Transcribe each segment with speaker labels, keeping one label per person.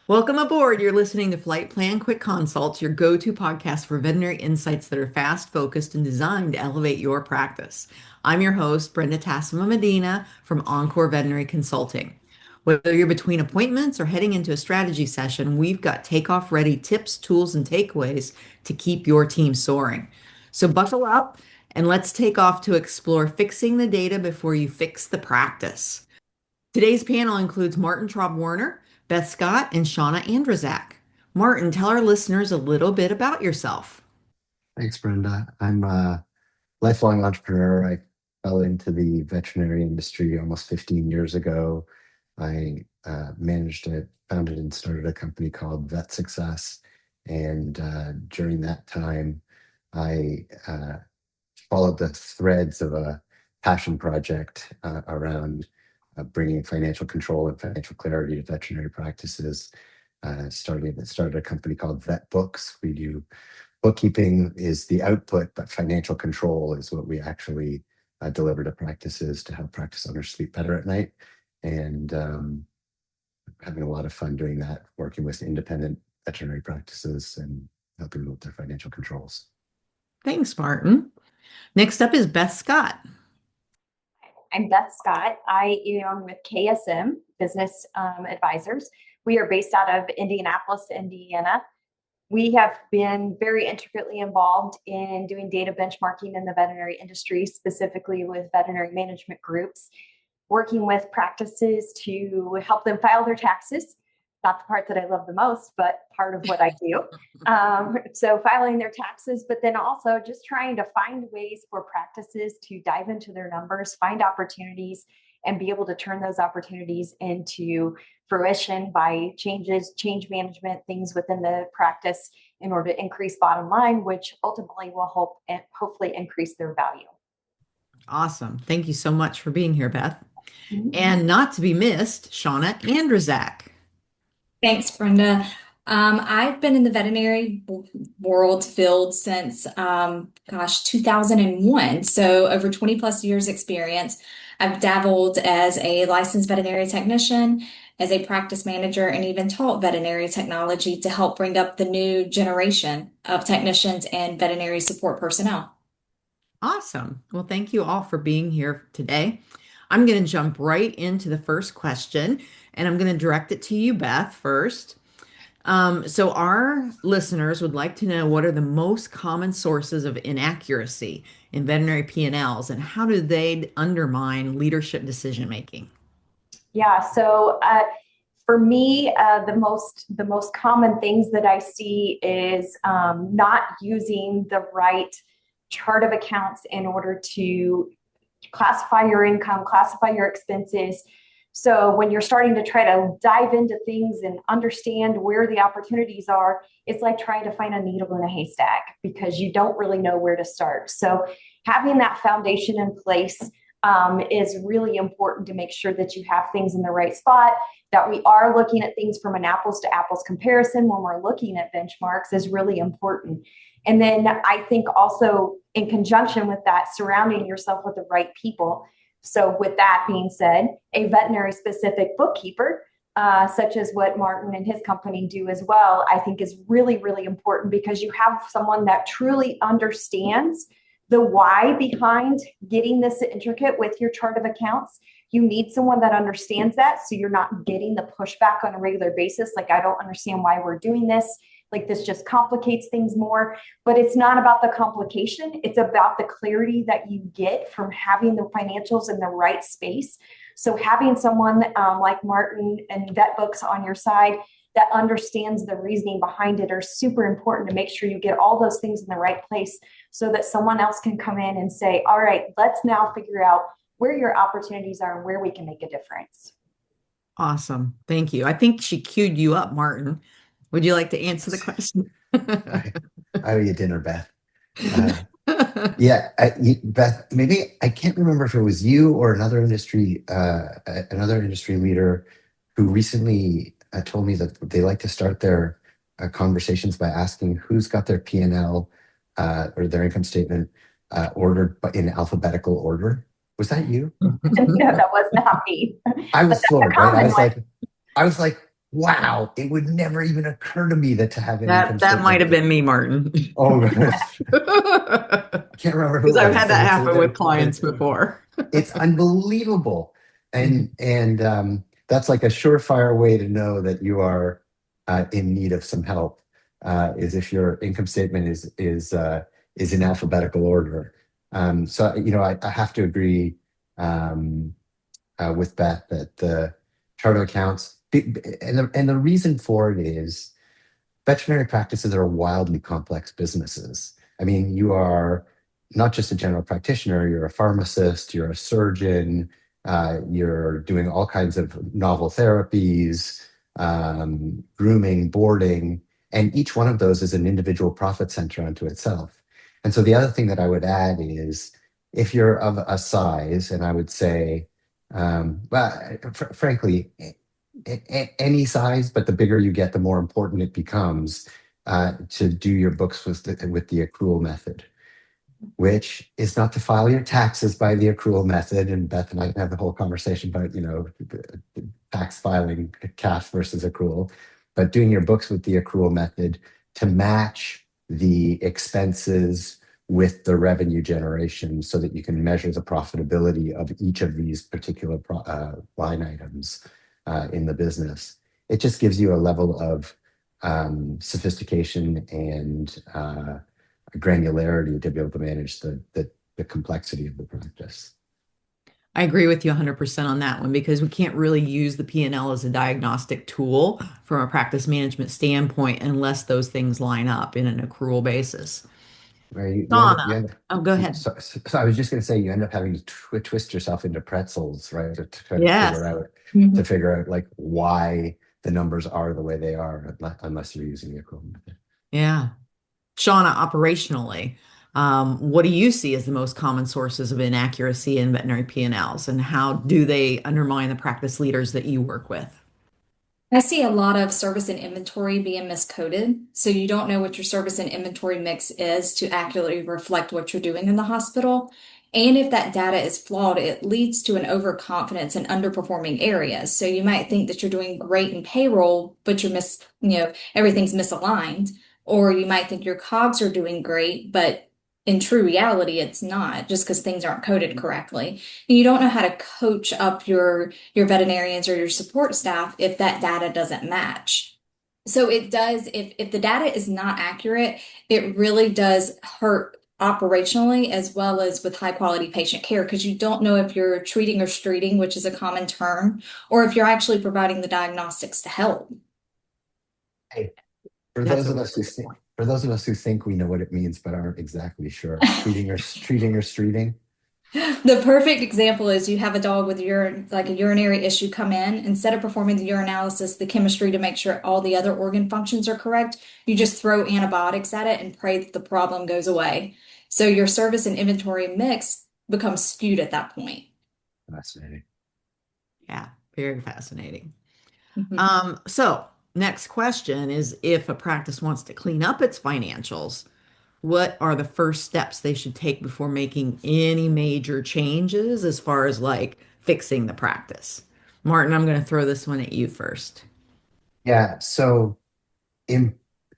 Speaker 1: Welcome aboard. You're listening to FlightPlan Quick Consults, your go-to podcast for veterinary insights that are fast, focused, and designed to elevate your practice. I'm your host, Brenda Tassava Medina from Encore Veterinary Consulting. Whether you're between appointments or heading into a strategy session, we've got takeoff-ready tips, tools, and takeaways to keep your team soaring. So buckle up and let's take off to explore fixing the data before you fix the practice. Today's panel includes Martin Traub-Werner, Beth Scott, and Shona Andryszak. Martin, tell our listeners a little bit about yourself.
Speaker 2: Thanks, Brenda. I'm a lifelong entrepreneur. I fell into the veterinary industry almost 15 years ago. I managed it, founded and started a company called Vet Success. And during that time, I followed the threads of a passion project around bringing financial control and financial clarity to veterinary practices. Started a company called VetBooks. We do bookkeeping is the output, but financial control is what we actually deliver to practices to help practice owners sleep better at night. And having a lot of fun doing that, working with independent veterinary practices and helping them with their financial controls.
Speaker 1: Thanks, Martin. Next up is Beth Scott.
Speaker 3: I'm Beth Scott. I am with KSM Business Advisors. We are based out of Indianapolis, Indiana. We have been very intricately involved in doing data benchmarking in the veterinary industry, specifically with veterinary management groups, working with practices to help them file their taxes. Not the part that I love the most, but part of what I do. So filing their taxes, but then also just trying to find ways for practices to dive into their numbers, find opportunities, and be able to turn those opportunities into fruition by change management, things within the practice in order to increase bottom line, which ultimately will hopefully increase their value.
Speaker 1: Awesome. Thank you so much for being here, Beth.
Speaker 3: Mm-hmm.
Speaker 1: And not to be missed, Shona Andryszak.
Speaker 4: Thanks, Brenda. I've been in the veterinary world field since, 2001. So over 20 plus years experience. I've dabbled as a licensed veterinary technician, as a practice manager, and even taught veterinary technology to help bring up the new generation of technicians and veterinary support personnel.
Speaker 1: Awesome. Well, thank you all for being here today. I'm going to jump right into the first question, and I'm going to direct it to you, Beth, first. So our listeners would like to know what are the most common sources of inaccuracy in veterinary P&Ls, and how do they undermine leadership decision making?
Speaker 3: Yeah, so for me, the most common things that I see is not using the right chart of accounts in order to classify your income, classify your expenses. So when you're starting to try to dive into things and understand where the opportunities are, it's like trying to find a needle in a haystack because you don't really know where to start. So having that foundation in place is really important to make sure that you have things in the right spot, that we are looking at things from an apples to apples comparison when we're looking at benchmarks is really important. And then I think also in conjunction with that, surrounding yourself with the right people. So with that being said, a veterinary specific bookkeeper, such as what Martin and his company do as well, I think is really, really important because you have someone that truly understands the why behind getting this intricate with your chart of accounts. You need someone that understands that so you're not getting the pushback on a regular basis. Like, I don't understand why we're doing this. Like, this just complicates things more. But it's not about the complication. It's about the clarity that you get from having the financials in the right space. So having someone like Martin and VetBooks on your side that understands the reasoning behind it are super important to make sure you get all those things in the right place so that someone else can come in and say, all right, let's now figure out where your opportunities are and where we can make a difference.
Speaker 1: Awesome. Thank you. I think she queued you up, Martin. Would you like to answer the question?
Speaker 2: I owe you dinner, Beth. Beth, maybe I can't remember if it was you or another industry leader who recently told me that they like to start their conversations by asking who's got their P&L or their income statement ordered in alphabetical order. Was that you?
Speaker 3: No, that was not me.
Speaker 2: I was floored, right? I was like, wow, it would never even occur to me that to have an income
Speaker 1: That might have
Speaker 2: statement.
Speaker 1: been me, Martin.
Speaker 2: Oh, I
Speaker 1: Because
Speaker 2: can't remember who it
Speaker 1: I've
Speaker 2: was.
Speaker 1: had that happen with clients before.
Speaker 2: It's unbelievable. And that's like a surefire way to know that you are in need of some help, is if your income statement is in alphabetical order. So I have to agree with Beth that the chart of accounts, and the reason for it is veterinary practices are wildly complex businesses. I mean, you are not just a general practitioner, you're a pharmacist, you're a surgeon, you're doing all kinds of novel therapies, grooming, boarding, and each one of those is an individual profit center unto itself. And so the other thing that I would add is if you're of a size, and I would say, frankly, any size, but the bigger you get, the more important it becomes to do your books with the accrual method, which is not to file your taxes by the accrual method. And Beth and I can have the whole conversation about, tax filing, cash versus accrual, but doing your books with the accrual method to match the expenses with the revenue generation so that you can measure the profitability of each of these particular line items in the business. It just gives you a level of sophistication and granularity to be able to manage the complexity of the practice.
Speaker 1: I agree with you 100% on that one because we can't really use the P&L as a diagnostic tool from a practice management standpoint unless those things line up in an accrual basis.
Speaker 2: Right?
Speaker 1: Shona, go ahead.
Speaker 2: So I was just going to say, you end up having to twist yourself into pretzels, right? To try to
Speaker 1: Yes.
Speaker 2: figure out like why the numbers are the way they are, unless you're using the accrual method.
Speaker 1: Yeah. Shona, operationally, what do you see as the most common sources of inaccuracy in veterinary P&Ls, and how do they undermine the practice leaders that you work with?
Speaker 4: I see a lot of service and inventory being miscoded. So you don't know what your service and inventory mix is to accurately reflect what you're doing in the hospital. And if that data is flawed, it leads to an overconfidence in underperforming areas. So you might think that you're doing great in payroll, but everything's misaligned. Or you might think your COGS are doing great, but in true reality, it's not, just because things aren't coded correctly. And you don't know how to coach up your veterinarians or your support staff if that data doesn't match. So it does, if the data is not accurate, it really does hurt operationally as well as with high quality patient care, because you don't know if you're treating or streeting, which is a common term, or if you're actually providing the diagnostics to help.
Speaker 2: Hey, for those of us who think we know what it means but aren't exactly sure, treating or streeting.
Speaker 4: The perfect example is you have a dog with like a urinary issue come in. Instead of performing the urinalysis, the chemistry to make sure all the other organ functions are correct, you just throw antibiotics at it and pray that the problem goes away. So your service and inventory mix becomes skewed at that point.
Speaker 2: Fascinating.
Speaker 1: Yeah, very fascinating.
Speaker 4: Mm-hmm.
Speaker 1: So next question is, if a practice wants to clean up its financials, what are the first steps they should take before making any major changes as far as like fixing the practice? Martin, I'm going to throw this one at you first.
Speaker 2: Yeah. So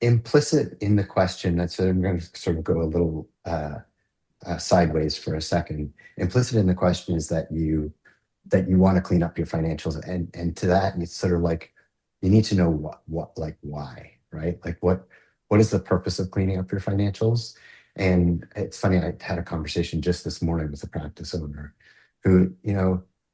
Speaker 2: implicit in the question, that's I'm going to sort of go a little sideways for a second. Implicit in the question is that you want to clean up your financials, and to that it's sort of like you need to know why, right? Like what is the purpose of cleaning up your financials? And it's funny, I had a conversation just this morning with a practice owner who,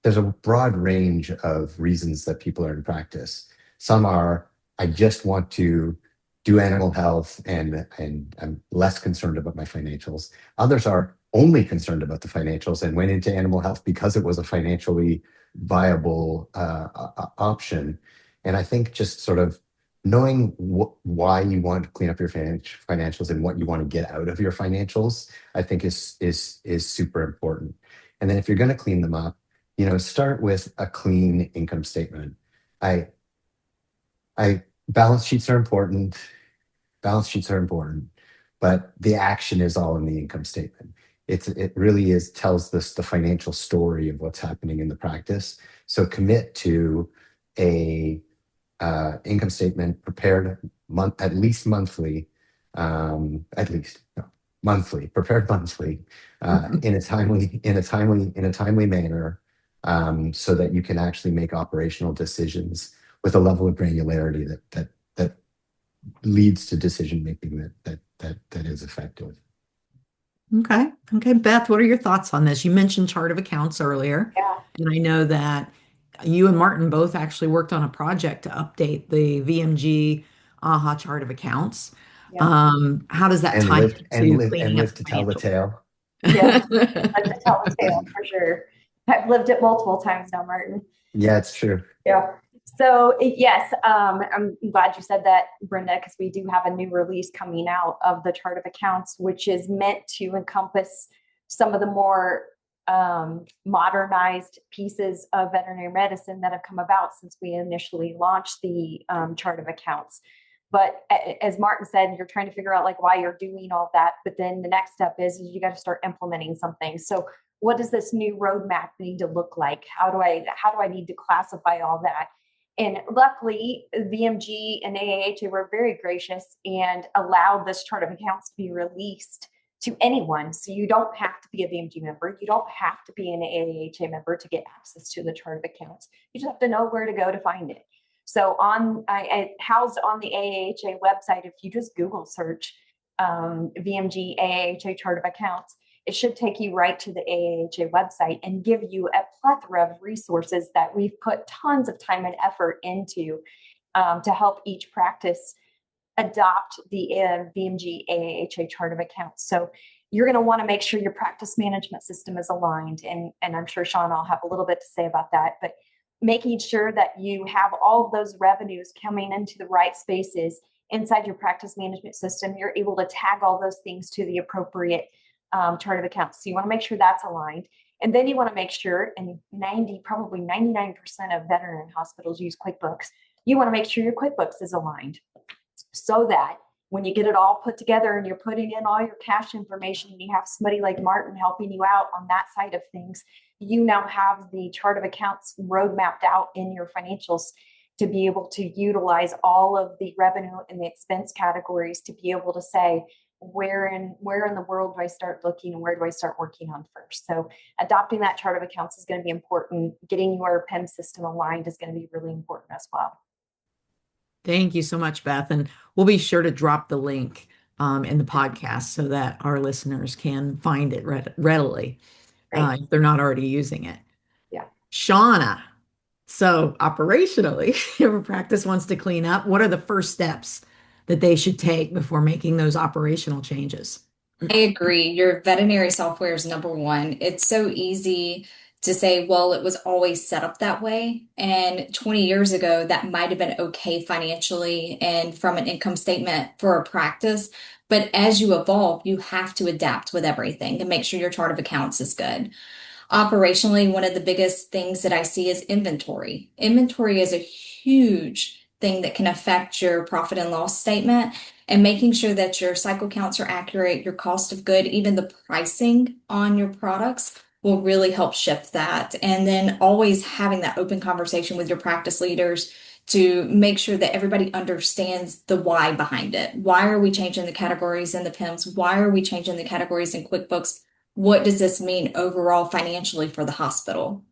Speaker 2: there's a broad range of reasons that people are in practice. Some are, I just want to do animal health and I'm less concerned about my financials. Others are only concerned about the financials and went into animal health because it was a financially viable option. And I think just sort of knowing why you want to clean up your financials and what you want to get out of your financials, I think is super important. And then if you're going to clean them up, start with a clean income statement. Balance sheets are important. But the action is all in the income statement. It really tells the financial story of what's happening in the practice. So commit to a income statement prepared at least monthly, at least no, monthly, prepared monthly, in a timely manner, so that you can actually make operational decisions with a level of granularity that leads to decision making that is effective.
Speaker 1: Okay. Okay, Beth, what are your thoughts on this? You mentioned chart of accounts earlier,
Speaker 3: Yeah.
Speaker 1: and I know that you and Martin both actually worked on a project to update the VMG AHA chart of accounts.
Speaker 3: Yeah.
Speaker 1: How does that
Speaker 2: And
Speaker 1: tie
Speaker 2: live and
Speaker 1: into
Speaker 2: live and
Speaker 1: cleaning up
Speaker 2: live
Speaker 1: the
Speaker 2: to tell the
Speaker 1: financials?
Speaker 2: tale.
Speaker 3: Yes. Like to tell the tale for sure. I've lived it multiple times now, Martin.
Speaker 2: Yeah, it's true.
Speaker 3: Yeah. So yes, I'm glad you said that, Brenda, because we do have a new release coming out of the chart of accounts, which is meant to encompass some of the more modernized pieces of veterinary medicine that have come about since we initially launched the chart of accounts. But as Martin said, you're trying to figure out like why you're doing all that. But then the next step is you got to start implementing something. So what does this new roadmap need to look like? How do I need to classify all that? And luckily, VMG and AAHA were very gracious and allowed this chart of accounts to be released to anyone. So you don't have to be a VMG member. You don't have to be an AAHA member to get access to the chart of accounts. You just have to know where to go to find it. So housed on the AAHA website, if you just Google search VMG AAHA chart of accounts, it should take you right to the AAHA website and give you a plethora of resources that we've put tons of time and effort into to help each practice adopt the VMG AAHA chart of accounts. So you're going to want to make sure your practice management system is aligned. And I'm sure Shona will have a little bit to say about that, but making sure that you have all of those revenues coming into the right spaces inside your practice management system, you're able to tag all those things to the appropriate chart of accounts. So you want to make sure that's aligned. And then you want to make sure, and probably 99% of veterinary hospitals use QuickBooks, you want to make sure your QuickBooks is aligned so that when you get it all put together and you're putting in all your cash information and you have somebody like Martin helping you out on that side of things, you now have the chart of accounts road mapped out in your financials to be able to utilize all of the revenue and the expense categories to be able to say, where in the world do I start looking and where do I start working on first? So adopting that chart of accounts is going to be important. Getting your PIM system aligned is going to be really important as well.
Speaker 1: Thank you so much, Beth. And we'll be sure to drop the link in the podcast so that our listeners can find it readily if they're not already using it.
Speaker 3: Yeah.
Speaker 1: Shona, so operationally, if a practice wants to clean up, what are the first steps that they should take before making those operational changes?
Speaker 4: I agree. Your veterinary software is number one. It's so easy to say, well, it was always set up that way. And 20 years ago, that might have been okay financially and from an income statement for a practice. But as you evolve, you have to adapt with everything and make sure your chart of accounts is good. Operationally, one of the biggest things that I see is inventory. Inventory is a huge thing that can affect your profit and loss statement, and making sure that your cycle counts are accurate, your cost of good, even the pricing on your products will really help shift that. And then always having that open conversation with your practice leaders to make sure that everybody understands the why behind it. Why are we changing the categories in the PIMS? Why are we changing the categories in QuickBooks? What does this mean overall financially for the hospital?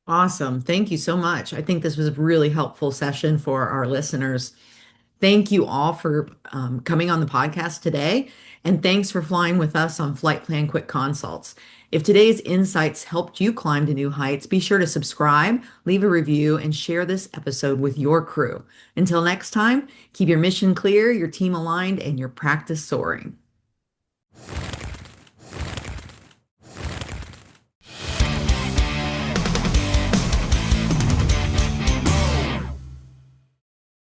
Speaker 1: Awesome. Thank you so much. I think this was a really helpful session for our listeners. Thank you all for coming on the podcast today, and thanks for flying with us on FlightPlan Quick Consults. If today's insights helped you climb to new heights, be sure to subscribe, leave a review, and share this episode with your crew. Until next time, keep your mission clear, your team aligned, and your practice soaring.